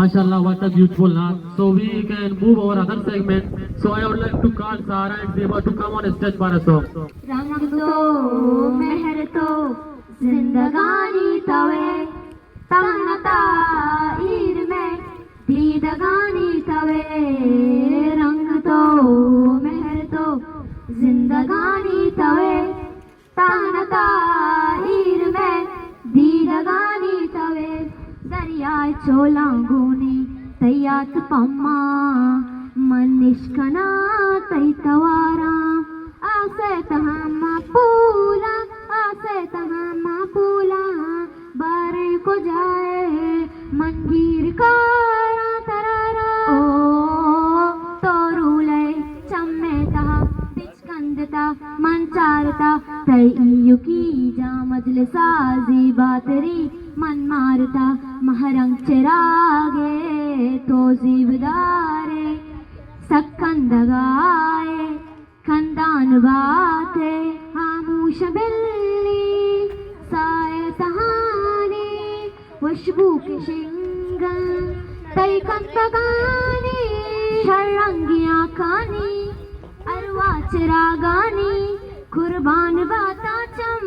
MashaAllah, what a beautiful heart. So we can move our other segment. So I would like to call Sara and Zeba to come on stage for a song. रंग तो मेहर तो जिंदगानी तवे तमन्नता ईर में दीदगानी तवे रंग तो मेहर तो जिंदगानी तवे तमन्नता ईर में दीदगानी तवे दरियाए चोलांगूनी तैयात पम्मा मनिष्कना तैतवारा आसे तहामा पूला बारे को जाए मंगीर कारा तरारा ओ तोरूले चम्मे तहा बिचकंदता मंचारता तई युकी जा मजलिसा ज़ीबातरी मन मारता महरंग चिरागे तो जीवदारे सक्कंदगाए खंदान बाते खामोश बिल्ली साए तहाने वशबू के शिंगन तई कंदगानी शरंगियां कानी अरवा चिरागानी कुर्बान बाता चम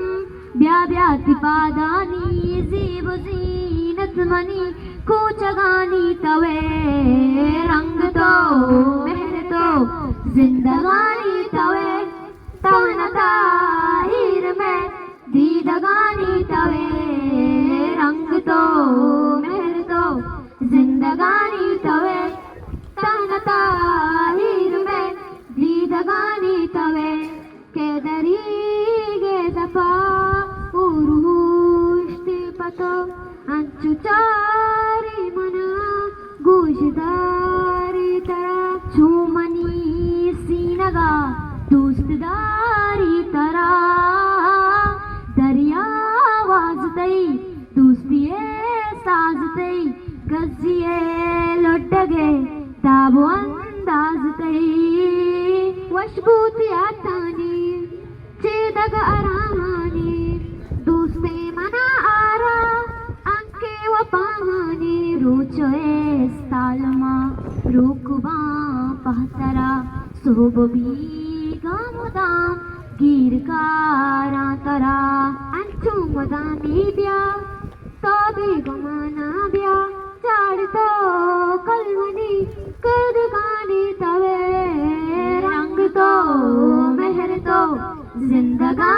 ब्या ब्याति पादानी जीब जीनत मनी कोचगानी तवे रंग तो मेहर तो जिंदगानी तवे तमन्नता हीर में दीदगानी तवे रंग तो मेहर तो जिंदगानी तवे तमन्नता हीर में दीदगानी तवे के दरीगे दफा उरुष्टि पतो अंचुचारी मना गुशदारी तरा छूमनी सीनगा दोस्तदारी तरा दरिया वाजतई दोस्तिये साजतई गजिये लुड्डगे ताबो अंदाजतई वशबूती आतानी चेदग अराहानी दोस्ते मना आरा अंके व पाहानी रोचोए सालमा रोकुबा पहतरा सोबी गामुदाम गिर कारा तरा अंचु मदानी ब्या तोबी गमाना ब्या चाड़ तो कलवनी कदगानी तवे रंग तो मेहर तो जिंदगा